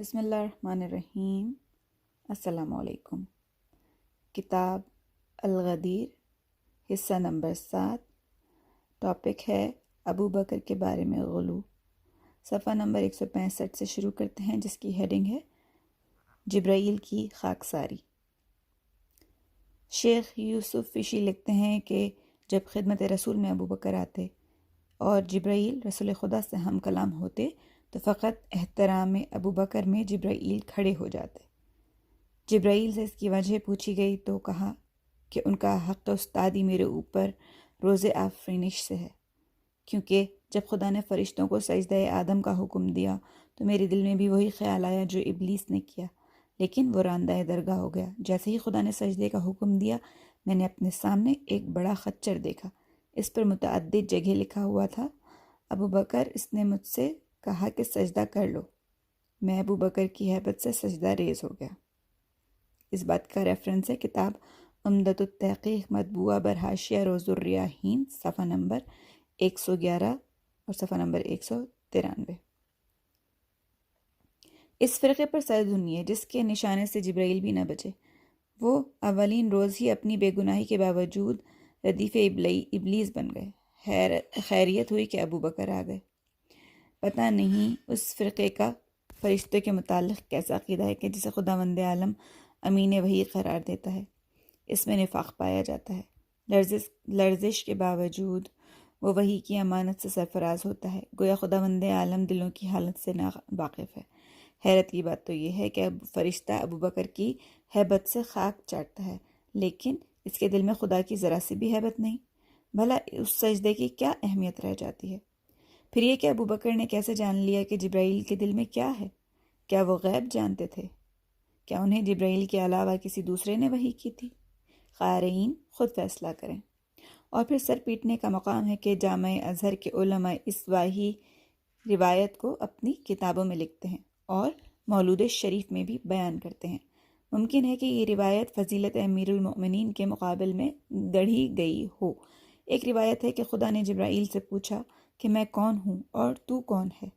بسم اللہ الرحمن الرحیم۔ السلام علیکم۔ کتاب الغدیر، حصہ نمبر 7۔ ٹاپک ہے ابو بکر کے بارے میں غلو۔ صفحہ نمبر 165 سے شروع کرتے ہیں، جس کی ہیڈنگ ہے جبرائیل کی خاکساری۔ شیخ یوسف فشی لکھتے ہیں کہ جب خدمت رسول میں ابو بکر آتے اور جبرائیل رسول خدا سے ہم کلام ہوتے تو فقط احترام ابو بکر میں جبرائیل کھڑے ہو جاتے۔ جبرائیل سے اس کی وجہ پوچھی گئی تو کہا کہ ان کا حق استادی میرے اوپر روز آفرینش سے ہے، کیونکہ جب خدا نے فرشتوں کو سجدہ آدم کا حکم دیا تو میرے دل میں بھی وہی خیال آیا جو ابلیس نے کیا، لیکن وہ راندہ درگاہ ہو گیا۔ جیسے ہی خدا نے سجدے کا حکم دیا، میں نے اپنے سامنے ایک بڑا خچر دیکھا، اس پر متعدد جگہ لکھا ہوا تھا، ابو بکر، اس نے مجھ سے کہا کہ سجدہ کر لو۔ میں ابو بکر کی ہیبت سے سجدہ ریز ہو گیا۔ اس بات کا ریفرنس ہے کتاب عمدۃ التحقیق مطبوعہ برحاشیہ روز الریاحین، صفحہ نمبر 111 اور صفحہ نمبر 193۔ اس فرقے پر سر دھنیے جس کے نشانے سے جبرائیل بھی نہ بچے۔ وہ اولین روز ہی اپنی بے گناہی کے باوجود ردیف ابلیس بن گئے۔ خیریت ہوئی کہ ابو بکر آ گئے۔ پتہ نہیں اس فرقے کا فرشتوں کے متعلق کیسا عقیدہ ہے کہ جسے خداوند عالم امین وحی قرار دیتا ہے۔ اس میں نفاق پایا جاتا ہے۔ لرزش کے باوجود وہ وحی کی امانت سے سرفراز ہوتا ہے، گویا خداوند عالم دلوں کی حالت سے نا واقف ہے۔ حیرت کی بات تو یہ ہے کہ فرشتہ ابو بکر کی ہیبت سے خاک چاٹتا ہے، لیکن اس کے دل میں خدا کی ذرا سی بھی ہیبت نہیں۔ بھلا اس سجدے کی کیا اہمیت رہ جاتی ہے؟ پھر یہ کہ ابو بکر نے کیسے جان لیا کہ جبرائیل کے دل میں کیا ہے؟ کیا وہ غیب جانتے تھے؟ کیا انہیں جبرائیل کے علاوہ کسی دوسرے نے وحی کی تھی؟ قارئین خود فیصلہ کریں۔ اور پھر سر پیٹنے کا مقام ہے کہ جامع ازہر کے علماء اس وحی روایت کو اپنی کتابوں میں لکھتے ہیں اور مولود شریف میں بھی بیان کرتے ہیں۔ ممکن ہے کہ یہ روایت فضیلت امیر المؤمنین کے مقابل میں گڑھی گئی ہو۔ ایک روایت ہے کہ خدا نے جبرائیل سے پوچھا کہ میں کون ہوں اور تو کون ہے؟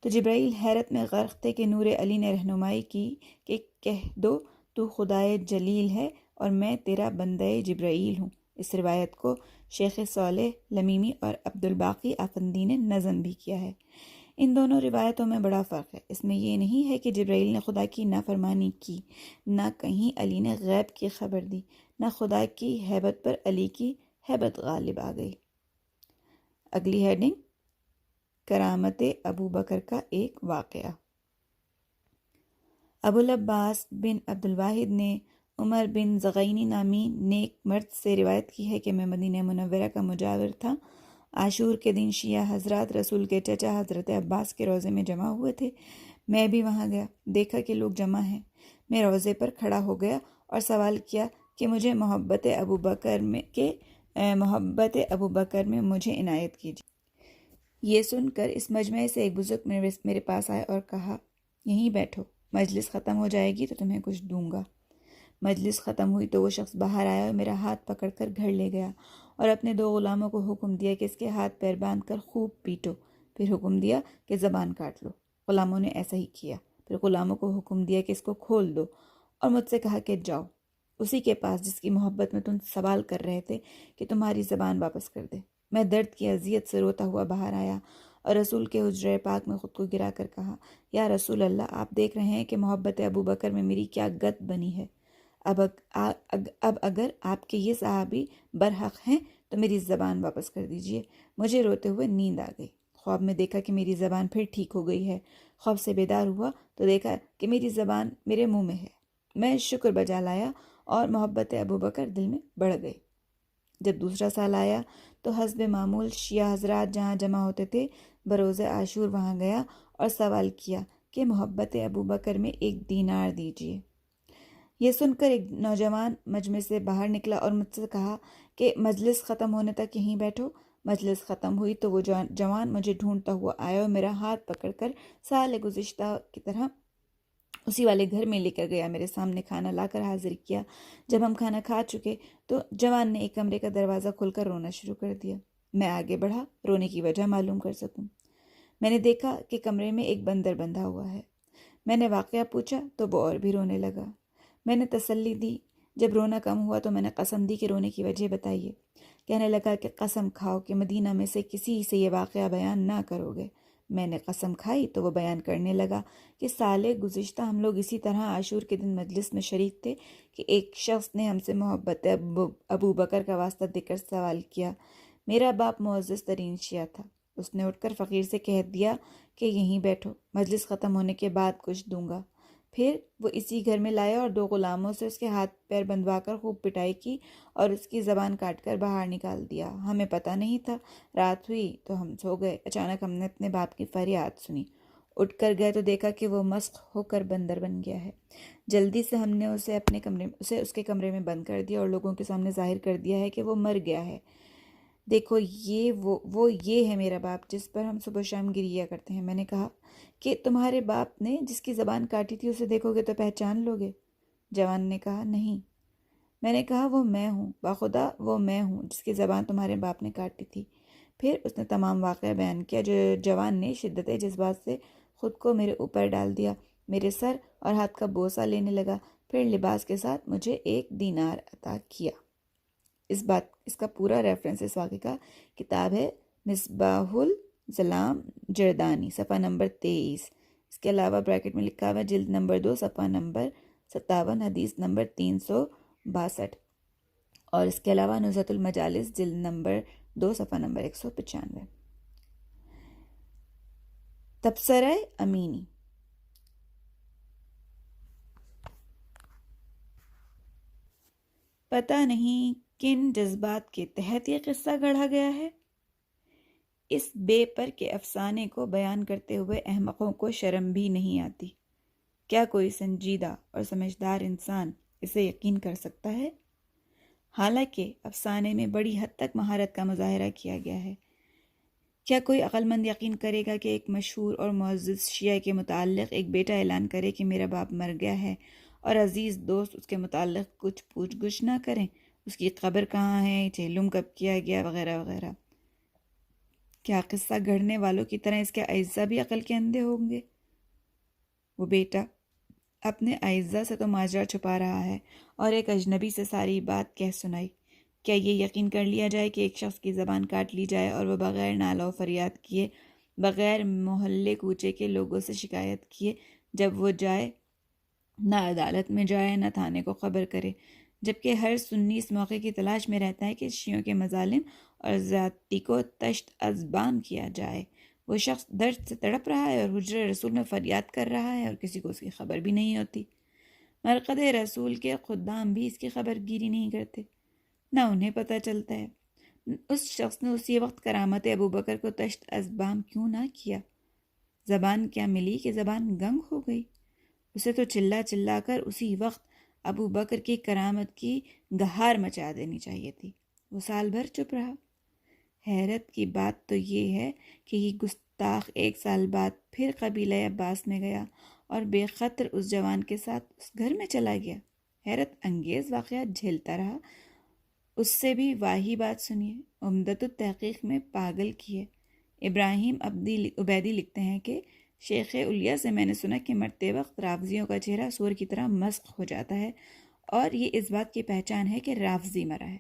تو جبرائیل حیرت میں غرق تھے کہ نور علی نے رہنمائی کی کہ کہہ دو تو خدائے جلیل ہے اور میں تیرا بندہ جبرائیل ہوں۔ اس روایت کو شیخ صالح لمیمی اور عبدالباقی آفندی نے نظم بھی کیا ہے۔ ان دونوں روایتوں میں بڑا فرق ہے۔ اس میں یہ نہیں ہے کہ جبرائیل نے خدا کی نافرمانی کی، نہ کہیں علی نے غیب کی خبر دی، نہ خدا کی ہیبت پر علی کی ہیبت غالب آ گئی۔ اگلی ہیڈنگ، کرامت ابو بکر کا ایک واقعہ۔ ابو العباس بن عبدالواحد نے عمر بن زغینی نامی نیک مرد سے روایت کی ہے کہ میں مدینہ منورہ کا مجاور تھا۔ عاشور کے دن شیعہ حضرات رسول کے چچا حضرت عباس کے روضے میں جمع ہوئے تھے۔ میں بھی وہاں گیا، دیکھا کہ لوگ جمع ہیں۔ میں روضے پر کھڑا ہو گیا اور سوال کیا کہ مجھے محبت ابو بکر میں مجھے عنایت کیجیے۔ یہ سن کر اس مجمع سے ایک بزرگ میرے پاس آئے اور کہا، یہیں بیٹھو، مجلس ختم ہو جائے گی تو تمہیں کچھ دوں گا۔ مجلس ختم ہوئی تو وہ شخص باہر آیا اور میرا ہاتھ پکڑ کر گھر لے گیا اور اپنے 2 غلاموں کو حکم دیا کہ اس کے ہاتھ پیر باندھ کر خوب پیٹو۔ پھر حکم دیا کہ زبان کاٹ لو۔ غلاموں نے ایسا ہی کیا۔ پھر غلاموں کو حکم دیا کہ اس کو کھول دو اور مجھ سے کہا کہ جاؤ اسی کے پاس جس کی محبت میں تم سوال کر رہے تھے کہ تمہاری زبان واپس کر دے۔ میں درد کی اذیت سے روتا ہوا باہر آیا اور رسول کے حجرہ پاک میں خود کو گرا کر کہا، یا رسول اللہ، آپ دیکھ رہے ہیں کہ محبت ابو بکر میں میری کیا گت بنی ہے۔ اب اگر آپ کے یہ صحابی برحق ہیں تو میری زبان واپس کر دیجئے۔ مجھے روتے ہوئے نیند آ گئی۔ خواب میں دیکھا کہ میری زبان پھر ٹھیک ہو گئی ہے۔ خواب سے بیدار ہوا تو دیکھا کہ میری زبان میرے منہ میں ہے۔ میں شکر بجا لایا اور محبت ابو بکر دل میں بڑھ گئی۔ جب دوسرا سال آیا تو حسب معمول شیعہ حضرات جہاں جمع ہوتے تھے بروز عاشور وہاں گیا اور سوال کیا کہ محبت ابو بکر میں 1 دینار دیجیے۔ یہ سن کر ایک نوجوان مجمع سے باہر نکلا اور مجھ سے کہا کہ مجلس ختم ہونے تک یہیں بیٹھو۔ مجلس ختم ہوئی تو وہ جوان مجھے ڈھونڈتا ہوا آیا اور میرا ہاتھ پکڑ کر سال گزشتہ کی طرح اسی والے گھر میں لے کر گیا۔ میرے سامنے کھانا لا کر حاضر کیا۔ جب ہم کھانا کھا چکے تو جوان نے ایک کمرے کا دروازہ کھول کر رونا شروع کر دیا۔ میں آگے بڑھا رونے کی وجہ معلوم کر سکوں۔ میں نے دیکھا کہ کمرے میں ایک بندر بندھا ہوا ہے۔ میں نے واقعہ پوچھا تو وہ اور بھی رونے لگا۔ میں نے تسلی دی۔ جب رونا کم ہوا تو میں نے قسم دی کہ رونے کی وجہ بتائیے۔ کہنے لگا کہ قسم کھاؤ کہ مدینہ میں سے کسی سے یہ واقعہ بیان نہ کرو گے۔ میں نے قسم کھائی تو وہ بیان کرنے لگا کہ سال گزشتہ ہم لوگ اسی طرح عاشور کے دن مجلس میں شریک تھے کہ ایک شخص نے ہم سے محبت ابو بکر کا واسطہ دے کر سوال کیا۔ میرا باپ معزز ترین شیعہ تھا۔ اس نے اٹھ کر فقیر سے کہہ دیا کہ یہیں بیٹھو، مجلس ختم ہونے کے بعد کچھ دوں گا۔ پھر وہ اسی گھر میں لایا اور 2 غلاموں سے اس کے ہاتھ پیر بندھوا کر خوب پٹائی کی اور اس کی زبان کاٹ کر باہر نکال دیا۔ ہمیں پتہ نہیں تھا۔ رات ہوئی تو ہم سو گئے۔ اچانک ہم نے اپنے باپ کی فریاد سنی۔ اٹھ کر گئے تو دیکھا کہ وہ مسخ ہو کر بندر بن گیا ہے۔ جلدی سے ہم نے اسے اس کے کمرے میں بند کر دیا اور لوگوں کے سامنے ظاہر کر دیا ہے کہ وہ مر گیا ہے۔ دیکھو یہ ہے میرا باپ جس پر ہم صبح شام گریا کرتے ہیں۔ میں نے کہا کہ تمہارے باپ نے جس کی زبان کاٹی تھی اسے دیکھو گے تو پہچان لوگے؟ جوان نے کہا نہیں۔ میں نے کہا وہ میں ہوں، باخدا وہ میں ہوں جس کی زبان تمہارے باپ نے کاٹی تھی۔ پھر اس نے تمام واقعہ بیان کیا۔ جو جوان نے شدت جذبات سے خود کو میرے اوپر ڈال دیا، میرے سر اور ہاتھ کا بوسہ لینے لگا، پھر لباس کے ساتھ مجھے 1 دینار عطا کیا۔ اس کا پورا ریفرنس اس واقعے کا کتاب ہے مصباح الظلام جردانی، صفحہ نمبر 23۔ اس کے علاوہ بریکٹ میں لکھا ہوا ہے جلد نمبر 2 صفحہ نمبر 57 حدیث نمبر 362، اور اس کے علاوہ نزہۃ المجالس جلد نمبر 2 صفحہ نمبر 195۔ تبصرہ امینی۔ پتہ نہیں کن جذبات کے تحت یہ قصہ گڑھا گیا ہے۔ اس بے پر کے افسانے کو بیان کرتے ہوئے احمقوں کو شرم بھی نہیں آتی۔ کیا کوئی سنجیدہ اور سمجھدار انسان اسے یقین کر سکتا ہے؟ حالانکہ افسانے میں بڑی حد تک مہارت کا مظاہرہ کیا گیا ہے۔ کیا کوئی عقل مند یقین کرے گا کہ ایک مشہور اور معزز شیعہ کے متعلق ایک بیٹا اعلان کرے کہ میرا باپ مر گیا ہے اور عزیز دوست اس کے متعلق کچھ پوچھ گچھ نہ کریں، اس کی قبر کہاں ہے، چہلم کب کیا گیا، وغیرہ وغیرہ؟ کیا قصہ گھڑنے والوں کی طرح اس کے اعزا بھی عقل کے اندھے ہوں گے؟ وہ بیٹا اپنے اعزا سے تو ماجرا چھپا رہا ہے اور ایک اجنبی سے ساری بات کہہ سنائی۔ کیا یہ یقین کر لیا جائے کہ ایک شخص کی زبان کاٹ لی جائے اور وہ بغیر نالہ و فریاد کیے، بغیر محلے کوچے کے لوگوں سے شکایت کیے، جب وہ جائے نہ عدالت میں جائے نہ تھانے کو خبر کرے، جبکہ ہر سنی اس موقع کی تلاش میں رہتا ہے کہ شیعوں کے مظالم اور زیادتی کو تشت ازبان کیا جائے؟ وہ شخص درد سے تڑپ رہا ہے اور حجرہ رسول میں فریاد کر رہا ہے اور کسی کو اس کی خبر بھی نہیں ہوتی۔ مرقد رسول کے خدام بھی اس کی خبر گیری نہیں کرتے، نہ انہیں پتہ چلتا ہے۔ اس شخص نے اسی وقت کرامت ابو بکر کو تشت ازبان کیوں نہ کیا؟ زبان کیا ملی کہ زبان گنگ ہو گئی؟ اسے تو چلا چلا کر اسی وقت ابو بکر کی کرامت کی گہار مچا دینی چاہیے تھی۔ وہ سال بھر چپ رہا۔ حیرت کی بات تو یہ ہے کہ یہ گستاخ 1 سال بعد پھر قبیلہ عباس میں گیا اور بے خطر اس جوان کے ساتھ اس گھر میں چلا گیا۔ حیرت انگیز واقعات جھیلتا رہا۔ اس سے بھی واہی بات سنیے، عمدۃ التحقیق میں پاگل کیے۔ ابراہیم عبیدی لکھتے ہیں کہ شیخ اولیا سے میں نے سنا کہ مرتے وقت رافضیوں کا چہرہ سور کی طرح مسخ ہو جاتا ہے، اور یہ اس بات کی پہچان ہے کہ رافضی مرا ہے۔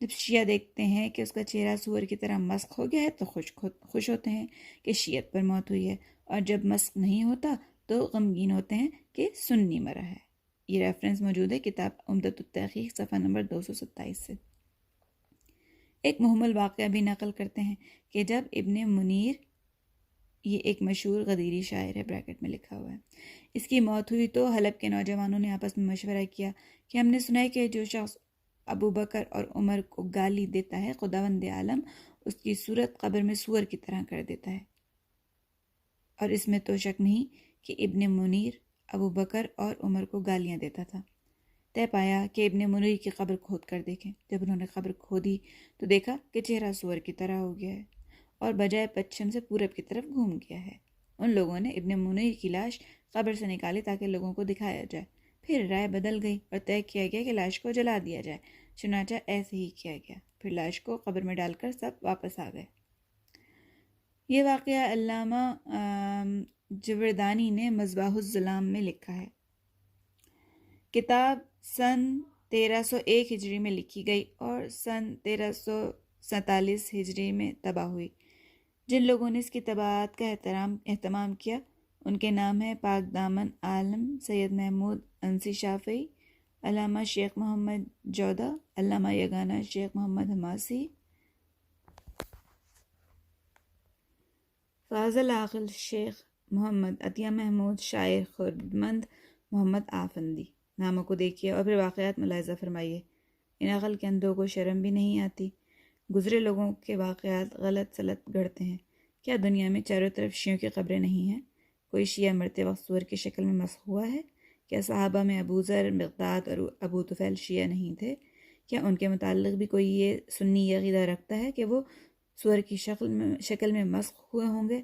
جب شیعہ دیکھتے ہیں کہ اس کا چہرہ سور کی طرح مسخ ہو گیا ہے تو خوش ہوتے ہیں کہ شیعت پر موت ہوئی ہے، اور جب مسخ نہیں ہوتا تو غمگین ہوتے ہیں کہ سنی مرا ہے۔ یہ ریفرنس موجود ہے کتاب عمدۃ التحقیق صفحہ نمبر 227 سے۔ ایک مہمل واقعہ بھی نقل کرتے ہیں کہ جب ابن منیر، یہ ایک مشہور غدیری شاعر ہے، بریکٹ میں لکھا ہوا ہے، اس کی موت ہوئی تو حلب کے نوجوانوں نے آپس میں مشورہ کیا کہ ہم نے سنا ہے کہ جو شخص ابو بکر اور عمر کو گالی دیتا ہے خداوند عالم اس کی صورت قبر میں سور کی طرح کر دیتا ہے۔ اور اس میں تو شک نہیں کہ ابن منیر ابو بکر اور عمر کو گالیاں دیتا تھا۔ طے پایا کہ ابن منیر کی قبر کھود کر دیکھیں۔ جب انہوں نے قبر کھودی تو دیکھا کہ چہرہ سور کی طرح ہو گیا ہے اور بجائے پچھم سے پورب کی طرف گھوم گیا ہے۔ ان لوگوں نے ابن منیر کی لاش قبر سے نکالی تاکہ لوگوں کو دکھایا جائے۔ پھر رائے بدل گئی اور طے کیا گیا کہ لاش کو جلا دیا جائے۔ چنانچہ ایسے ہی کیا گیا۔ پھر لاش کو قبر میں ڈال کر سب واپس آ گئے۔ یہ واقعہ علامہ جوردانی نے مصباح الظلام میں لکھا ہے۔ کتاب سن 1301 ہجری میں لکھی گئی اور سن 1347 ہجری میں طبع ہوئی۔ جن لوگوں نے اس کی طباعت کا اہتمام کیا ان کے نام ہیں پاک دامن عالم سید محمود انسی شافعی، علامہ شیخ محمد جودہ، علامہ یگانہ شیخ محمد حماسی، فاضل عاقل شیخ محمد عطیہ محمود، شاعر خردمند محمد آفندی۔ ناموں کو دیکھیے اور پھر واقعات ملاحظہ فرمائیے۔ ان عقل کے اندھوں کو شرم بھی نہیں آتی۔ گزرے لوگوں کے واقعات غلط سلط گھڑتے ہیں۔ کیا دنیا میں چاروں طرف شیعوں کی قبریں نہیں ہیں؟ کوئی شیعہ مرتے وقت سور کی شکل میں مسخ ہوا ہے؟ کیا صحابہ میں ابو ذر، مقداد اور ابو طفیل شیعہ نہیں تھے؟ کیا ان کے متعلق بھی کوئی یہ سنی عقیدہ رکھتا ہے کہ وہ سور کی شکل میں مسخ ہوئے ہوں گے؟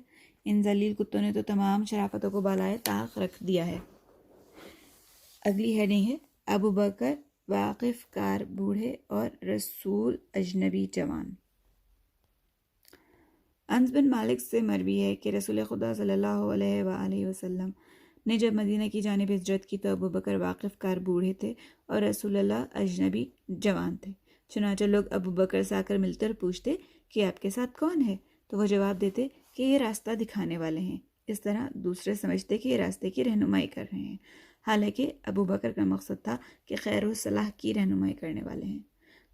ان ذلیل کتوں نے تو تمام شرافتوں کو بالائے طاق رکھ دیا ہے۔ اگلی ہیڈنگ ہے ابو بکر واقف کار بوڑھے اور رسول اجنبی جوان۔ انس بن مالک سے مروی ہے کہ رسول خدا صلی اللہ علیہ وآلہ وسلم نے جب مدینہ کی جانب ہجرت کی تو ابو بکر واقف کار بوڑھے تھے اور رسول اللہ اجنبی جوان تھے۔ چنانچہ لوگ ابو بکر سے آ کر ملتے اور پوچھتے کہ آپ کے ساتھ کون ہے؟ تو وہ جواب دیتے کہ یہ راستہ دکھانے والے ہیں۔ اس طرح دوسرے سمجھتے کہ یہ راستے کی رہنمائی کر رہے ہیں، حالانکہ ابو بکر کا مقصد تھا کہ خیر و صلاح کی رہنمائی کرنے والے ہیں۔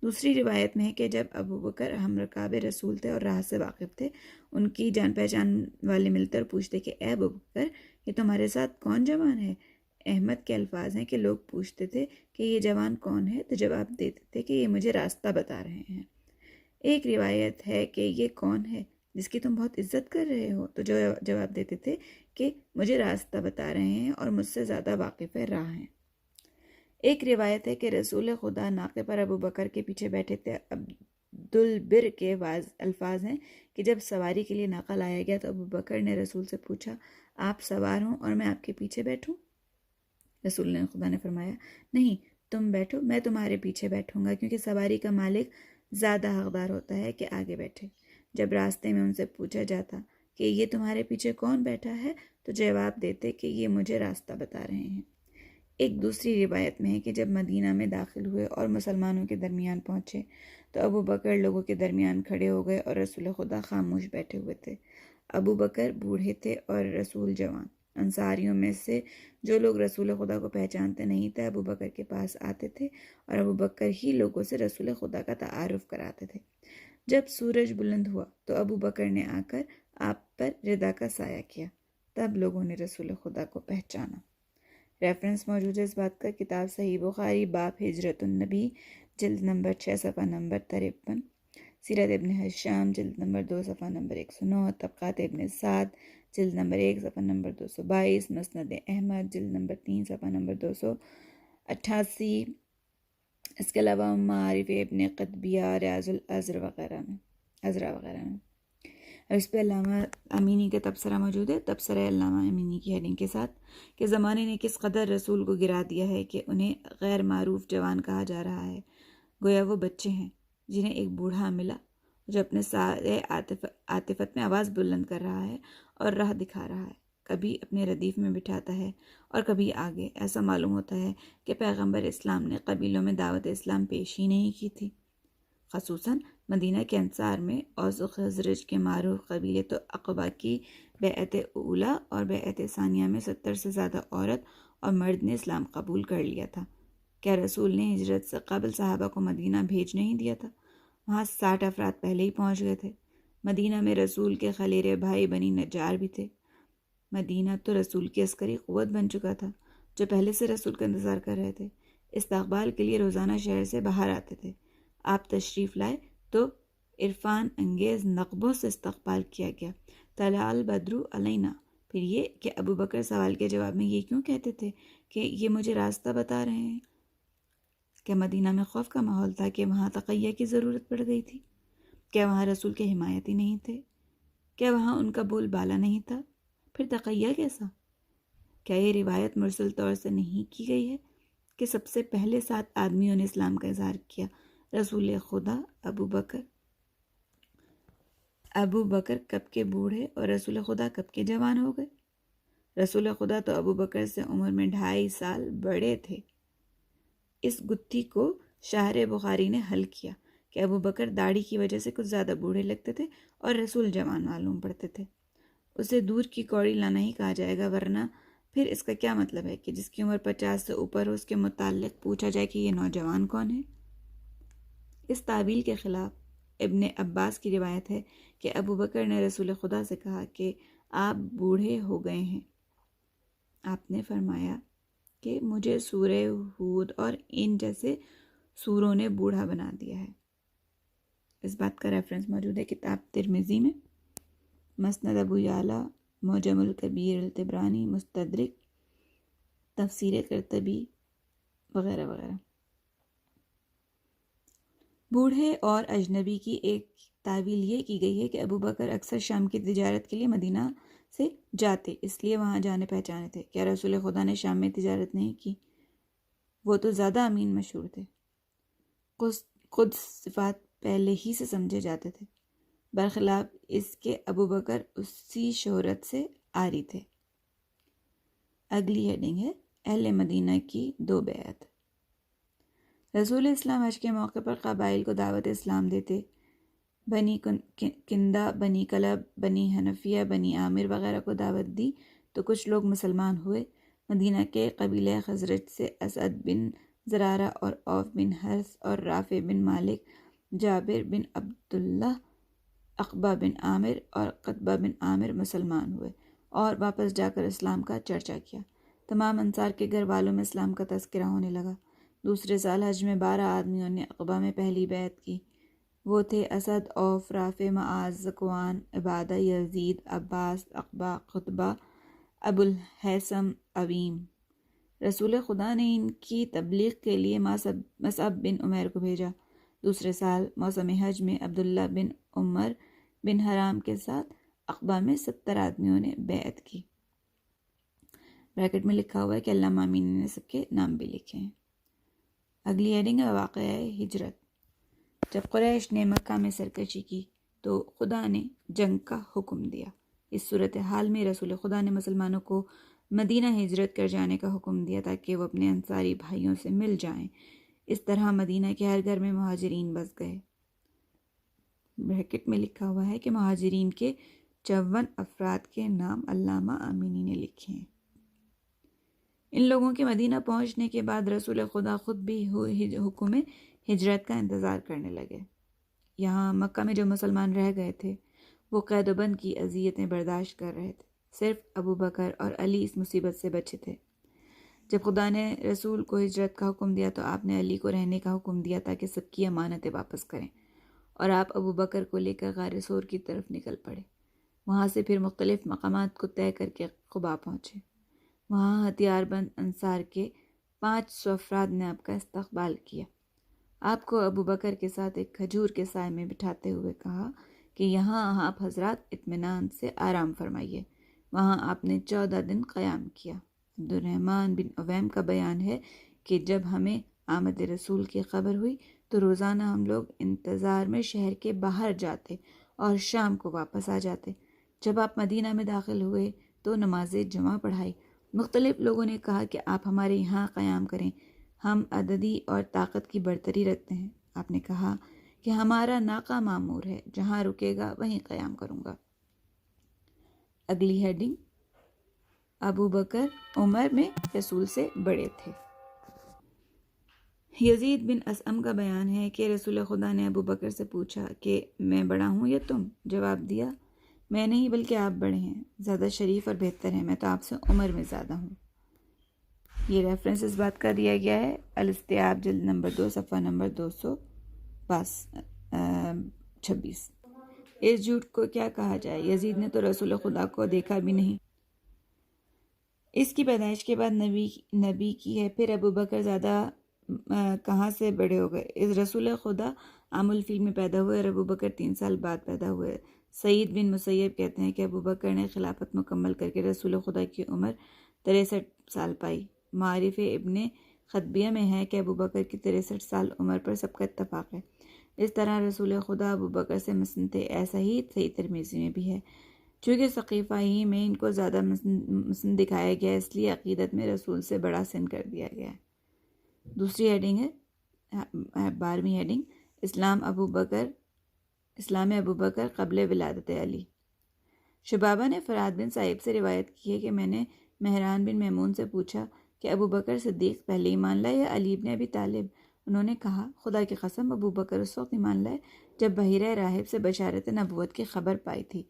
دوسری روایت میں ہے کہ جب ابو بکر ہم رکاب رسول تھے اور راہ سے واقف تھے، ان کی جان پہچان والے ملتے اور پوچھتے کہ اے ابو بکر، یہ تمہارے ساتھ کون جوان ہے؟ احمد کے الفاظ ہیں کہ لوگ پوچھتے تھے کہ یہ جوان کون ہے تو جواب دیتے تھے کہ یہ مجھے راستہ بتا رہے ہیں۔ ایک روایت ہے کہ یہ کون ہے جس کی تم بہت عزت کر رہے ہو؟ تو جو جواب دیتے تھے کہ مجھے راستہ بتا رہے ہیں اور مجھ سے زیادہ واقف راہ ہیں۔ ایک روایت ہے کہ رسول خدا ناقے پر ابو بکر کے پیچھے بیٹھے تھے۔ عبدالبر کے الفاظ ہیں کہ جب سواری کے لیے ناقہ لایا گیا تو ابو بکر نے رسول سے پوچھا، آپ سوار ہوں اور میں آپ کے پیچھے بیٹھوں؟ رسول خدا نے فرمایا، نہیں، تم بیٹھو، میں تمہارے پیچھے بیٹھوں گا، کیونکہ سواری کا مالک زیادہ حقدار ہوتا ہے کہ آگے بیٹھے۔ جب راستے میں ان سے پوچھا جاتا کہ یہ تمہارے پیچھے کون بیٹھا ہے تو جواب دیتے کہ یہ مجھے راستہ بتا رہے ہیں۔ ایک دوسری روایت میں ہے کہ جب مدینہ میں داخل ہوئے اور مسلمانوں کے درمیان پہنچے تو ابو بکر لوگوں کے درمیان کھڑے ہو گئے اور رسول خدا خاموش بیٹھے ہوئے تھے۔ ابو بکر بوڑھے تھے اور رسول جوان۔ انصاریوں میں سے جو لوگ رسول خدا کو پہچانتے نہیں تھے ابو بکر کے پاس آتے تھے اور ابو بکر ہی لوگوں سے رسول خدا کا تعارف کراتے تھے۔ جب سورج بلند ہوا تو ابو بکر نے آ کر آپ پر ردا کا سایہ کیا، تب لوگوں نے رسول خدا کو پہچانا۔ ریفرنس موجود ہے اس بات کا کتاب صحیح بخاری باب ہجرت النبی جلد نمبر 6 صفحہ نمبر 53، سیرت ابن حشام جلد نمبر 2 صفحہ نمبر 109، طبقات ابن سعد جلد نمبر 1 صفحہ نمبر 222، مسند احمد جلد نمبر 3 صفحہ نمبر 288، اس کے علاوہ معارف ابن قطبیہ، ریاض الازر وغیرہ میں۔ اور اس پہ علامہ امینی کا تبصرہ موجود ہے، تبصرہ علامہ امینی کی ہیڈنگ کے ساتھ کہ زمانے نے کس قدر رسول کو گرا دیا ہے کہ انہیں غیر معروف جوان کہا جا رہا ہے، گویا وہ بچے ہیں جنہیں ایک بوڑھا ملا جو اپنے سارے عاطفت میں آواز بلند کر رہا ہے اور راہ دکھا رہا ہے، کبھی اپنے ردیف میں بٹھاتا ہے اور کبھی آگے۔ ایسا معلوم ہوتا ہے کہ پیغمبر اسلام نے قبیلوں میں دعوت اسلام پیش ہی نہیں کی تھی، خصوصاً مدینہ کے انصار میں اوس و خزرج کے معروف قبیلے تو عقبہ کی بیعت اولیٰ اور بیعت ثانیہ میں 70 سے زیادہ عورت اور مرد نے اسلام قبول کر لیا تھا۔ کیا رسول نے ہجرت سے قبل صحابہ کو مدینہ بھیج نہیں دیا تھا؟ وہاں 60 افراد پہلے ہی پہنچ گئے تھے۔ مدینہ میں رسول کے خلیرے بھائی بنی نجار بھی تھے۔ مدینہ تو رسول کی عسکری قوت بن چکا تھا جو پہلے سے رسول کا انتظار کر رہے تھے، استقبال کے لیے روزانہ شہر سے باہر آتے تھے۔ آپ تشریف لائے تو عرفان انگیز نغموں سے استقبال کیا گیا، طلع البدر علینا۔ پھر یہ کہ ابو بکر سوال کے جواب میں یہ کیوں کہتے تھے کہ یہ مجھے راستہ بتا رہے ہیں؟ کیا مدینہ میں خوف کا ماحول تھا کہ وہاں تقیہ کی ضرورت پڑ گئی تھی؟ کیا وہاں رسول کے حمایتی نہیں تھے؟ کیا وہاں ان کا بول بالا نہیں تھا؟ پھر تقیہ کیسا؟ کیا یہ روایت مرسل طور سے نہیں کی گئی ہے کہ سب سے پہلے 7 آدمیوں نے اسلام کا اظہار کیا، رسول خدا، ابو بکر کب کے بوڑھے اور رسول خدا کب کے جوان ہو گئے؟ رسول خدا تو ابو بکر سے عمر میں 2.5 سال بڑے تھے۔ اس گتھی کو شاہر بخاری نے حل کیا کہ ابو بکر داڑھی کی وجہ سے کچھ زیادہ بوڑھے لگتے تھے اور رسول جوان معلوم پڑتے تھے۔ اسے دور کی کوڑی لانا ہی کہا جائے گا، ورنہ پھر اس کا کیا مطلب ہے کہ جس کی عمر 50 سے اوپر ہو اس کے متعلق پوچھا جائے کہ یہ نوجوان کون ہے؟ اس تعویل کے خلاف ابن عباس کی روایت ہے کہ ابو بکر نے رسول خدا سے کہا کہ آپ بوڑھے ہو گئے ہیں۔ آپ نے فرمایا کہ مجھے سورہ ہود اور ان جیسے سوروں نے بوڑھا بنا دیا ہے۔ اس بات کا ریفرنس موجود ہے کتاب ترمذی میں، مسند ابو یعلا، معجم الکبیر الطبرانی، مستدرک، تفسیر قرطبی وغیرہ وغیرہ۔ بوڑھے اور اجنبی کی ایک تعویل یہ کی گئی ہے کہ ابو بکر اکثر شام کی تجارت کے لیے مدینہ سے جاتے، اس لیے وہاں جانے پہچانے تھے۔ کیا رسول خدا نے شام میں تجارت نہیں کی؟ وہ تو زیادہ امین مشہور تھے، خود صفات پہلے ہی سے سمجھے جاتے تھے، برخلاف اس کے ابو بکر اسی شہرت سے عاری تھے۔ اگلی ہیڈنگ ہے اہل مدینہ کی 2 بیعت۔ رسول اسلام حج کے موقع پر قبائل کو دعوت اسلام دیتے، بنی کندہ، بنی کلب، بنی حنفیہ، بنی عامر وغیرہ کو دعوت دی تو کچھ لوگ مسلمان ہوئے۔ مدینہ کے قبیلہ خزرج سے اسعد بن زرارہ اور عوف بن حرث اور رافع بن مالک، جابر بن عبداللہ، عقبہ بن عامر اور قتبہ بن عامر مسلمان ہوئے اور واپس جا کر اسلام کا چرچا کیا۔ تمام انصار کے گھر والوں میں اسلام کا تذکرہ ہونے لگا۔ دوسرے سال حج میں 12 آدمیوں نے عقبہ میں پہلی بیعت کی۔ وہ تھے اسد، عوف، رافع، معاذ، ذکوان، عبادہ، یزید، عباس، عقبہ، قتبہ، ابو الہیثم، عویم۔ رسول خدا نے ان کی تبلیغ کے لیے مصعب بن عمیر کو بھیجا۔ دوسرے سال موسم حج میں عبداللہ بن عمر بن حرام کے ساتھ عقبہ میں 70 آدمیوں نے بیعت کی۔ بریکٹ میں لکھا ہوا ہے کہ علامہ امینی نے سب کے نام بھی لکھے ہیں۔ اگلی ہیڈنگ ہے واقعہ ہجرت۔ جب قریش نے مکہ میں سرکشی کی تو خدا نے جنگ کا حکم دیا۔ اس صورتحال میں رسول خدا نے مسلمانوں کو مدینہ ہجرت کر جانے کا حکم دیا تاکہ وہ اپنے انصاری بھائیوں سے مل جائیں۔ اس طرح مدینہ کے ہر گھر میں مہاجرین بس گئے۔ بریکٹ میں لکھا ہوا ہے کہ مہاجرین کے 54 افراد کے نام علامہ امینی نے لکھے ہیں۔ ان لوگوں کے مدینہ پہنچنے کے بعد رسول خدا خود بھی حکم ہجرت کا انتظار کرنے لگے۔ یہاں مکہ میں جو مسلمان رہ گئے تھے وہ قید و بند کی اذیتیں برداشت کر رہے تھے۔ صرف ابو بکر اور علی اس مصیبت سے بچے تھے۔ جب خدا نے رسول کو ہجرت کا حکم دیا تو آپ نے علی کو رہنے کا حکم دیا تاکہ سب کی امانتیں واپس کریں، اور آپ ابو بکر کو لے کر غار ثور کی طرف نکل پڑے۔ وہاں سے پھر مختلف مقامات کو طے کر کے قباء پہنچے۔ وہاں ہتھیار بند انصار کے 500 افراد نے آپ کا استقبال کیا۔ آپ کو ابو بکر کے ساتھ ایک کھجور کے سائے میں بٹھاتے ہوئے کہا کہ یہاں آپ حضرات اطمینان سے آرام فرمائیے۔ وہاں آپ نے 14 دن قیام کیا۔ عبد الرحمن بن عویم کا بیان ہے کہ جب ہمیں آمد رسول کی خبر ہوئی تو روزانہ ہم لوگ انتظار میں شہر کے باہر جاتے اور شام کو واپس آ جاتے۔ جب آپ مدینہ میں داخل ہوئے تو نماز جمعہ پڑھائی۔ مختلف لوگوں نے کہا کہ آپ ہمارے یہاں قیام کریں، ہم عددی اور طاقت کی برتری رکھتے ہیں۔ آپ نے کہا کہ ہمارا ناقہ معمور ہے، جہاں رکے گا وہیں قیام کروں گا۔ اگلی ہیڈنگ ابو بکر عمر میں رسول سے بڑے تھے۔ یزید بن اسعم کا بیان ہے کہ رسول خدا نے ابو بکر سے پوچھا کہ میں بڑا ہوں یا تم؟ جواب دیا میں نہیں بلکہ آپ بڑے ہیں، زیادہ شریف اور بہتر ہیں، میں تو آپ سے عمر میں زیادہ ہوں۔ یہ ریفرنس اس بات کا دیا گیا ہے الاستیاب جلد نمبر 2 صفحہ نمبر 226۔ اس جھوٹ کو کیا کہا جائے؟ یزید نے تو رسول خدا کو دیکھا بھی نہیں۔ اس کی پیدائش کے بعد نبی کی ہے، پھر ابو بکر زیادہ کہاں سے بڑے ہو گئے؟ اس رسول خدا عام الفیل میں پیدا ہوئے اور ابو بکر 3 سال بعد پیدا ہوئے۔ سعید بن مسیب کہتے ہیں کہ ابو بکر نے خلافت مکمل کر کے رسول خدا کی عمر 63 سال پائی۔ معارف ابن خطبیہ میں ہے کہ ابو بکر کی 63 سال عمر پر سب کا اتفاق ہے۔ اس طرح رسول خدا ابو بکر سے مسنتے، ایسا ہی صحیح ترمذی میں بھی ہے۔ چونکہ ثقیفہ ہی میں ان کو زیادہ مسن دکھایا گیا ہے، اس لیے عقیدت میں رسول سے بڑا سن کر دیا گیا ہے۔ دوسری ہیڈنگ ہے 12ویں ہیڈنگ، اسلام ابو بکر قبل ولادت علی۔ شبابہ نے فرات بن صائب سے روایت کی ہے کہ میں نے مہران بن میمون سے پوچھا کہ ابو بکر صدیق پہلے ایمان لائے یا علی بن ابی طالب؟ انہوں نے کہا خدا کی قسم ابو بکر اس وقت ایمان لائے جب بحیرہ راہب سے بشارت نبوت کی خبر پائی تھی،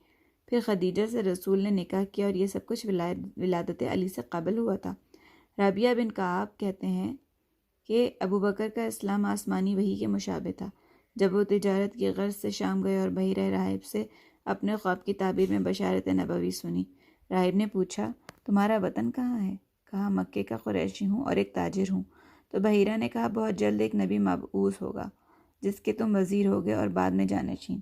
پھر خدیجہ سے رسول نے نکاح کیا اور یہ سب کچھ ولادت علی سے قبل ہوا تھا۔ رابعہ بن کعب کہتے ہیں کہ ابو بکر کا اسلام آسمانی وحی کے مشابہ تھا۔ جب وہ تجارت کی غرض سے شام گئے اور بحیرہ راہب سے اپنے خواب کی تعبیر میں بشارت نبوی سنی، راہب نے پوچھا تمہارا وطن کہاں ہے؟ کہا مکے کا قریشی ہوں اور ایک تاجر ہوں۔ تو بحیرہ نے کہا بہت جلد ایک نبی مبعوث ہوگا جس کے تم وزیر ہوگے اور بعد میں جانشین۔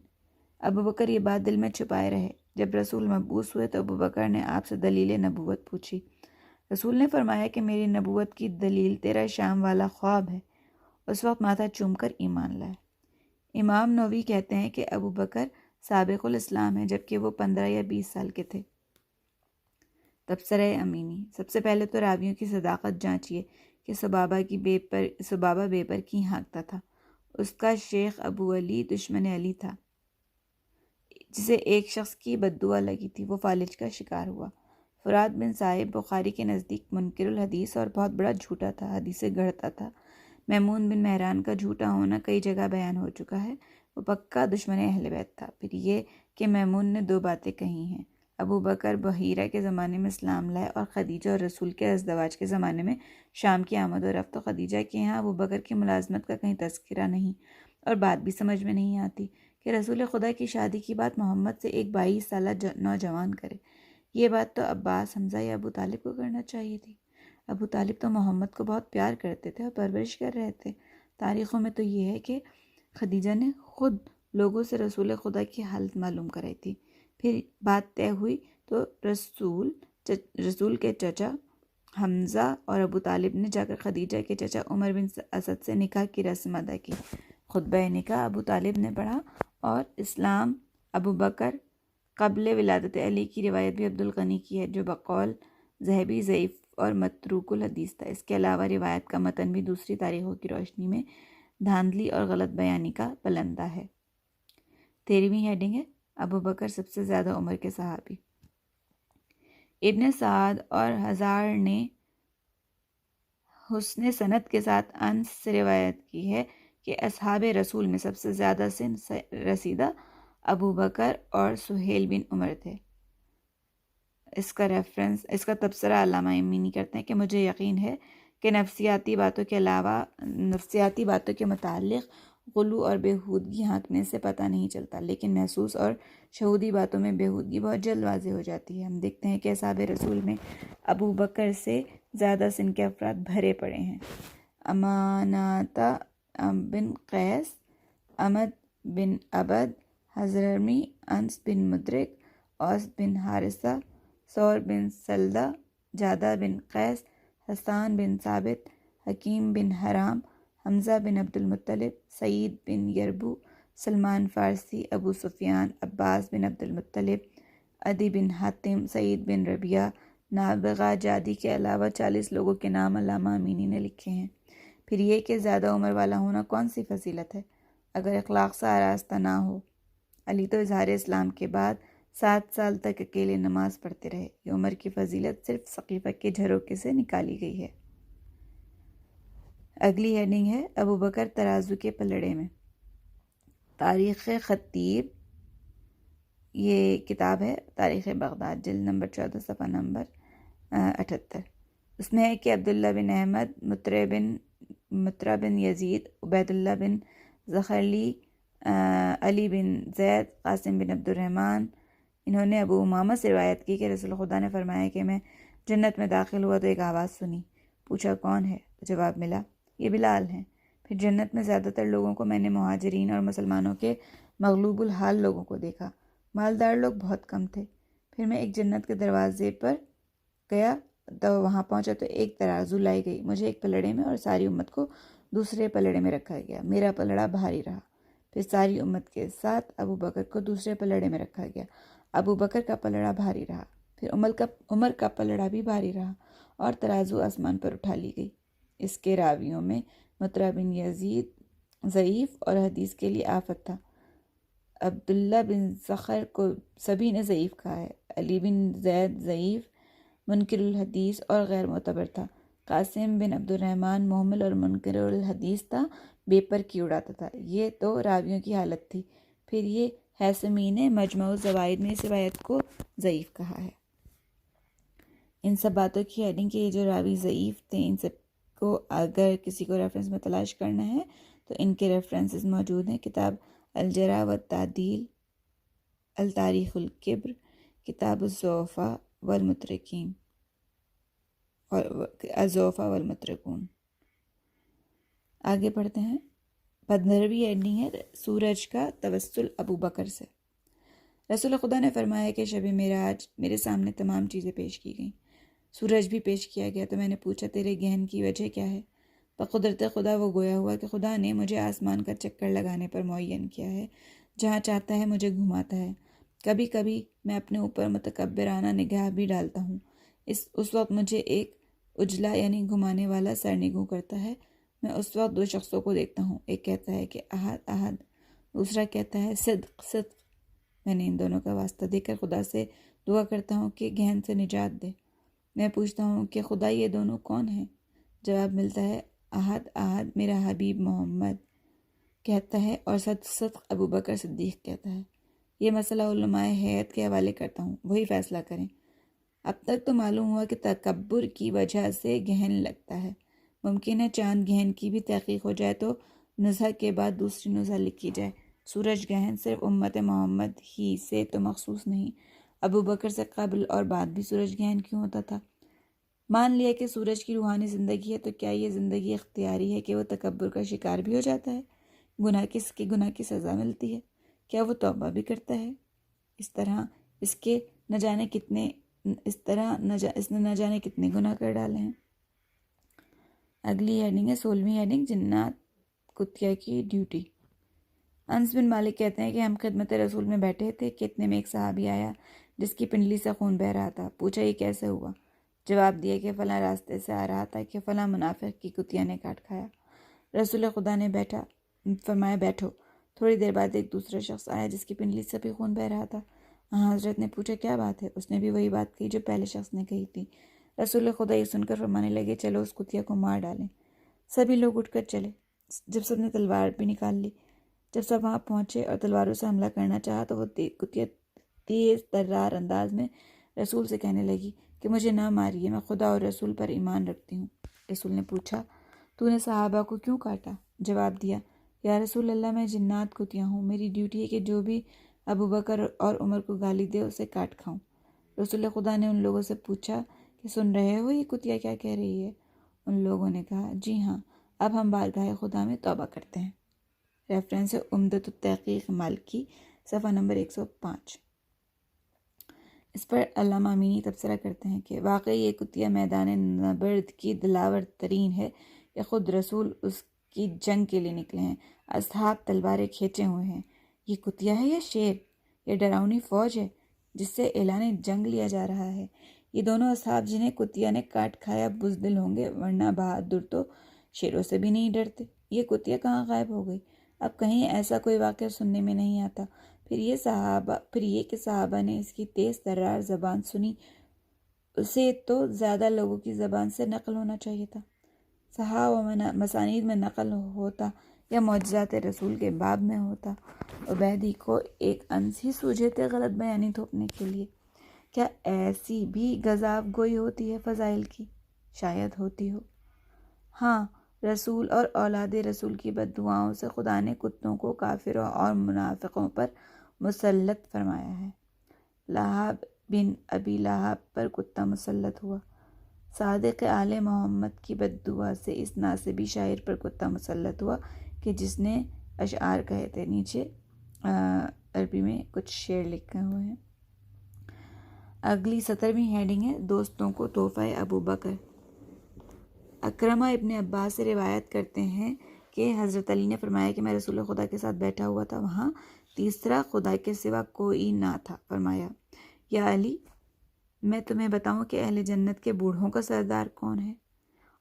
ابو بکر یہ بات دل میں چھپائے رہے۔ جب رسول مبعوث ہوئے تو ابو بکر نے آپ سے دلیل نبوت پوچھی۔ رسول نے فرمایا کہ میری نبوت کی دلیل تیرا شام والا خواب ہے۔ اس وقت ماتھا چوم کر ایمان لائے۔ امام نووی کہتے ہیں کہ ابو بکر سابق الاسلام ہے جبکہ وہ 15 یا 20 سال کے تھے۔ تبصرہ امینی، سب سے پہلے تو راویوں کی صداقت جانچیے کہ صبابہ بے پر کی ہانکتا تھا۔ اس کا شیخ ابو علی دشمن علی تھا جسے ایک شخص کی بددعا لگی تھی، وہ فالج کا شکار ہوا۔ فرات بن صائب بخاری کے نزدیک منکر الحدیث اور بہت بڑا جھوٹا تھا، حدیثیں گڑھتا تھا۔ میمون بن مہران کا جھوٹا ہونا کئی جگہ بیان ہو چکا ہے، وہ پکا دشمن اہل بیت تھا۔ پھر یہ کہ میمون نے 2 باتیں کہی ہیں، ابو بکر بحیرہ کے زمانے میں اسلام لائے اور خدیجہ اور رسول کے ازدواج کے زمانے میں شام کی آمد و رفت، تو خدیجہ کے یہاں ابو بکر کی ملازمت کا کہیں تذکرہ نہیں، اور بات بھی سمجھ میں نہیں آتی کہ رسول خدا کی شادی کی بات محمد سے ایک 22 سالہ نوجوان کرے۔ یہ بات تو عباس، حمزہ یا ابو طالب کو کرنا چاہیے تھی۔ ابو طالب تو محمد کو بہت پیار کرتے تھے اور پرورش کر رہے تھے۔ تاریخوں میں تو یہ ہے کہ خدیجہ نے خود لوگوں سے رسول خدا کی حالت معلوم کرائی تھی۔ پھر بات طے ہوئی تو رسول کے چچا حمزہ اور ابو طالب نے جا کر خدیجہ کے چچا عمر بن اسد سے نکاح کی رسم ادا کی۔ خطبہ نکاح ابو طالب نے پڑھا اور اسلام ابو بکر قبل ولادت علی کی روایت بھی عبدالغنی کی ہے جو بقول ذہبی ضعیف اور متروک الحدیث تھا۔ اس کے علاوہ روایت کا متن بھی دوسری تاریخوں کی روشنی میں دھاندلی اور غلط بیانی کا پلندہ ہے۔ 13ویں ہیڈنگ ہے ابو بکر سب سے زیادہ عمر کے صحابی۔ ابن سعد اور ہزار نے حسن سند کے ساتھ انس سے روایت کی ہے کہ اصحاب رسول میں سب سے زیادہ سن رسیدہ ابو بکر اور سہیل بن عمر تھے۔ اس کا تبصرہ علامہ امینی کرتے ہیں کہ مجھے یقین ہے کہ نفسیاتی باتوں کے متعلق غلو اور بےہودگی ہانکنے سے پتہ نہیں چلتا، لیکن محسوس اور شہودی باتوں میں بےہودگی بہت جلد واضح ہو جاتی ہے۔ ہم دیکھتے ہیں کہ اصحاب رسول میں ابو بکر سے زیادہ سن کے افراد بھرے پڑے ہیں۔ اماناتہ بن قیس، امد بن عبد، حضرمی، انس بن مدرک، اوس بن حارثہ، ثور بن سلدہ، جادہ بن قیس، حسان بن ثابت، حکیم بن حرام، حمزہ بن عبد المطلب، سعید بن یربو، سلمان فارسی، ابو سفیان، عباس بن عبد المطلب، عدی بن حاتم، سعید بن ربیعہ، نابغہ جادی کے علاوہ 40 لوگوں کے نام علامہ امینی نے لکھے ہیں۔ پھر یہ کہ زیادہ عمر والا ہونا کون سی فضیلت ہے اگر اخلاق سے آراستہ نہ ہو؟ علی تو اظہار اسلام کے بعد 7 سال تک اکیلے نماز پڑھتے رہے۔ یہ عمر کی فضیلت صرف ثقیفہ کے جھروکے سے نکالی گئی ہے۔ اگلی ہیڈنگ ہے ابو بکر ترازو کے پلڑے میں۔ تاریخ خطیب، یہ کتاب ہے تاریخ بغداد، جلد نمبر 14 صفحہ نمبر 78۔ اس میں ہے کہ عبداللہ بن احمد، مطرہ بن یزید، عبید اللہ بن زخرلی، علی بن زید، قاسم بن عبد الرحمن، انہوں نے ابو امامہ سے روایت کی کہ رسول خدا نے فرمایا کہ میں جنت میں داخل ہوا تو ایک آواز سنی، پوچھا کون ہے؟ تو جواب ملا یہ بلال ہیں۔ پھر جنت میں زیادہ تر لوگوں کو میں نے مہاجرین اور مسلمانوں کے مغلوب الحال لوگوں کو دیکھا، مالدار لوگ بہت کم تھے۔ پھر میں ایک جنت کے دروازے پر گیا تو وہاں پہنچا تو ایک ترازو لائی گئی، مجھے ایک پلڑے میں اور ساری امت کو دوسرے پلڑے میں رکھا گیا، میرا پلڑا بھاری رہا۔ پھر ساری امت کے ساتھ ابو بکر کو دوسرے پلڑے میں رکھا گیا۔ ابو بکر کا پلڑا بھاری رہا، پھر عمر کا پلڑا بھی بھاری رہا اور ترازو آسمان پر اٹھا لی گئی۔ اس کے راویوں میں مطرح بن یزید ضعیف اور حدیث کے لیے آفت تھا۔ عبداللہ بن زخر کو سبھی نے ضعیف کہا ہے۔ علی بن زید ضعیف، منکر الحدیث اور غیر معتبر تھا۔ قاسم بن عبد الرحمن مہمل اور منکر الحدیث تھا، بے پر کی اڑاتا تھا۔ یہ تو راویوں کی حالت تھی۔ پھر یہ ہیثمی نے مجمع الزوائد میں اس روایت کو ضعیف کہا ہے۔ ان سب باتوں کی ہیڈنگ کہ یہ جو راوی ضعیف تھے، ان سب کو اگر کسی کو ریفرنس میں تلاش کرنا ہے تو ان کے ریفرنسز موجود ہیں۔ کتاب الجرح والتعدیل، التاریخ الکبر، کتاب الضعفاء والمترکین الضعفاء والمترکون۔ آگے پڑھتے ہیں۔ 15ویں ہیڈنگ ہے سورج کا توسل ابو بکر سے۔ رسول خدا نے فرمایا کہ شب معراج میرے سامنے تمام چیزیں پیش کی گئیں، سورج بھی پیش کیا گیا، تو میں نے پوچھا تیرے گہن کی وجہ کیا ہے؟ بقدرت خدا وہ گویا ہوا کہ خدا نے مجھے آسمان کا چکر لگانے پر معین کیا ہے، جہاں چاہتا ہے مجھے گھماتا ہے۔ کبھی کبھی میں اپنے اوپر متکبرانہ نگاہ بھی ڈالتا ہوں، اس وقت مجھے ایک اجلا یعنی گھمانے والا سرنگوں کرتا ہے۔ میں اس وقت دو شخصوں کو دیکھتا ہوں، ایک کہتا ہے کہ احد احد، دوسرا کہتا ہے صدق صدق۔ میں نے ان دونوں کا واسطہ دے کر خدا سے دعا کرتا ہوں کہ گہن سے نجات دے۔ میں پوچھتا ہوں کہ خدا یہ دونوں کون ہیں؟ جواب ملتا ہے احد احد میرا حبیب محمد کہتا ہے اور صدق صدق ابو بکر صدیق کہتا ہے۔ یہ مسئلہ علماء ہیئت کے حوالے کرتا ہوں، وہی فیصلہ کریں۔ اب تک تو معلوم ہوا کہ تکبر کی وجہ سے گہن لگتا ہے۔ ممکن ہے چاند گہن کی بھی تحقیق ہو جائے تو نزہہ کے بعد دوسری نزہہ لکھی جائے۔ سورج گہن صرف امت محمد ہی سے تو مخصوص نہیں، ابو بکر سے قبل اور بعد بھی سورج گہن کیوں ہوتا تھا؟ مان لیا کہ سورج کی روحانی زندگی ہے، تو کیا یہ زندگی اختیاری ہے کہ وہ تکبر کا شکار بھی ہو جاتا ہے؟ گناہ کی سزا ملتی ہے؟ کیا وہ توبہ بھی کرتا ہے؟ اس نے نہ جانے کتنے گناہ کر ڈالے ہیں۔ اگلی ہیڈنگ ہے 16ویں ہیڈنگ، جنات کتیا کی ڈیوٹی۔ انس بن مالک کہتے ہیں کہ ہم خدمت رسول میں بیٹھے تھے کہ اتنے میں ایک صحابی آیا جس کی پنڈلی سے خون بہہ رہا تھا۔ پوچھا یہ کیسے ہوا؟ جواب دیا کہ فلاں راستے سے آ رہا تھا کہ فلاں منافق کی کتیا نے کاٹ کھایا۔ رسول خدا نے فرمایا بیٹھو۔ تھوڑی دیر بعد ایک دوسرا شخص آیا جس کی پنڈلی سے بھی خون بہہ رہا تھا۔ حضرت نے پوچھا کیا بات ہے؟ اس نے بھی وہی بات کہی جو پہلے شخص نے کہی تھی۔ رسول خدا یہ سن کر فرمانے لگے چلو اس کتیا کو مار ڈالیں۔ سبھی لوگ اٹھ کر چلے۔ جب سب نے تلوار بھی نکال لی، جب سب وہاں پہنچے اور تلواروں سے حملہ کرنا چاہا تو وہ کتیا تیز ترار انداز میں رسول سے کہنے لگی کہ مجھے نہ ماریے، میں خدا اور رسول پر ایمان رکھتی ہوں۔ رسول نے پوچھا تو نے صحابہ کو کیوں کاٹا؟ جواب دیا یا رسول اللہ میں جنات کتیا ہوں، میری ڈیوٹی ہے کہ جو بھی ابو بکر اور عمر کو گالی دے اسے کاٹ کھاؤں۔ رسول خدا نے ان لوگوں سے پوچھا کہ سن رہے ہو یہ کتیا کیا کہہ رہی ہے؟ ان لوگوں نے کہا جی ہاں، اب ہم بارگاہ خدا میں توبہ کرتے ہیں۔ ریفرنس ہے عمدۃ التحقیق مالکی، صفحہ نمبر 105۔ اس پر علامہ امینی تبصرہ کرتے ہیں کہ واقعی یہ کتیا میدان نبرد کی دلاور ترین ہے کہ خود رسول اس کی جنگ کے لیے نکلے ہیں، اصحاب تلواریں کھینچے ہوئے ہیں۔ یہ کتیا ہے یا شیر؟ یہ ڈراؤنی فوج ہے جس سے اعلان جنگ لیا جا رہا ہے۔ یہ دونوں اصحاب جنہیں کتیا نے کاٹ کھایا بزدل ہوں گے، ورنہ بہادر تو شیروں سے بھی نہیں ڈرتے۔ یہ کتیا کہاں غائب ہو گئی؟ اب کہیں ایسا کوئی واقعہ سننے میں نہیں آتا۔ پھر یہ کہ صحابہ نے اس کی تیز ترار زبان سنی، اسے تو زیادہ لوگوں کی زبان سے نقل ہونا چاہیے تھا۔ صحاح و مسانید میں نقل ہوتا یا معجزات رسول کے باب میں ہوتا، عبیدی کو ایک انس ہی سوجے تھے غلط بیانی تھوپنے کے لیے۔ کیا ایسی بھی گزاف گوئی ہوتی ہے فضائل کی؟ شاید ہوتی ہو۔ ہاں، رسول اور اولاد رسول کی بد دعاؤں سے خدا نے کتوں کو کافروں اور منافقوں پر مسلط فرمایا ہے۔ لہب بن ابی لہب پر کتا مسلط ہوا۔ صادق آل محمد کی بد دعا سے اس ناصبی شاعر پر کتا مسلط ہوا کہ جس نے اشعار کہے تھے۔ نیچے عربی میں کچھ شعر لکھے ہوئے ہیں۔ اگلی 17ویں ہیڈنگ ہے دوستوں کو تحفہ ابو بکر۔ اکرمہ ابن عباس سے روایت کرتے ہیں کہ حضرت علی نے فرمایا کہ میں رسول خدا کے ساتھ بیٹھا ہوا تھا، وہاں تیسرا خدا کے سوا کوئی نہ تھا۔ فرمایا یا علی، میں تمہیں بتاؤں کہ اہل جنت کے بوڑھوں کا سردار کون ہے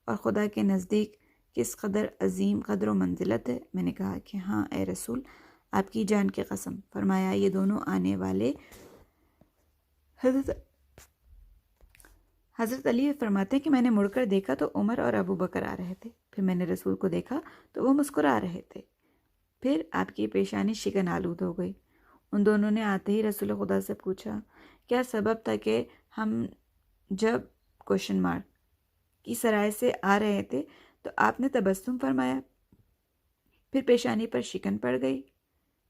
اور خدا کے نزدیک کس قدر عظیم قدر و منزلت ہے؟ میں نے کہا کہ ہاں اے رسول، آپ کی جان کی قسم۔ فرمایا یہ دونوں آنے والے حضرت علی فرماتے ہیں کہ میں نے مڑ کر دیکھا تو عمر اور ابو بکر آ رہے تھے، پھر میں نے رسول کو دیکھا تو وہ مسکرا رہے تھے، پھر آپ کی پیشانی شکن آلود ہو گئی۔ ان دونوں نے آتے ہی رسول خدا سے پوچھا کیا سبب تھا کہ ہم جب کوشچن مارک کی سرائے سے آ رہے تھے تو آپ نے تبسم فرمایا، پھر پیشانی پر شکن پڑ گئی۔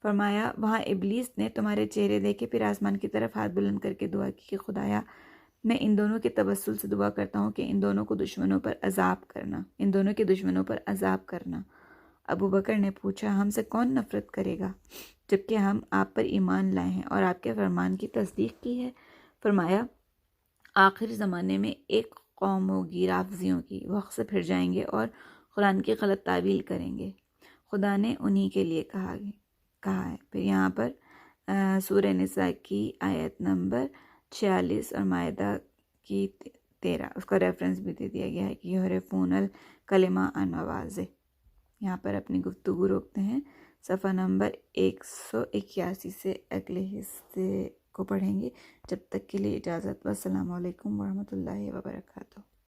فرمایا وہاں ابلیس نے تمہارے چہرے دیکھے، پھر آسمان کی طرف ہاتھ بلند کر کے دعا کی کہ خدایا میں ان دونوں کے توسل سے دعا کرتا ہوں کہ ان دونوں کے دشمنوں پر عذاب کرنا۔ ابو بکر نے پوچھا ہم سے کون نفرت کرے گا جبکہ ہم آپ پر ایمان لائے ہیں اور آپ کے فرمان کی تصدیق کی ہے؟ فرمایا آخر زمانے میں ایک قوم ہوگی رافضیوں کی، وہ حق سے پھر جائیں گے اور قرآن کی غلط تعویل کریں گے۔ خدا نے انہی کے لیے کہا ہے۔ پھر یہاں پر سورہ نساء کی آیت نمبر 46 اور مائدہ کی 13 اس کا ریفرنس بھی دے دیا گیا ہے کہ یحرفون الکلمہ عن مواضع۔ یہاں پر اپنی گفتگو روکتے ہیں، صفحہ نمبر 181 سے اگلے حصے کو پڑھیں گے۔ جب تک کے لیے اجازت، والسلام علیکم ورحمۃ اللہ وبرکاتہ۔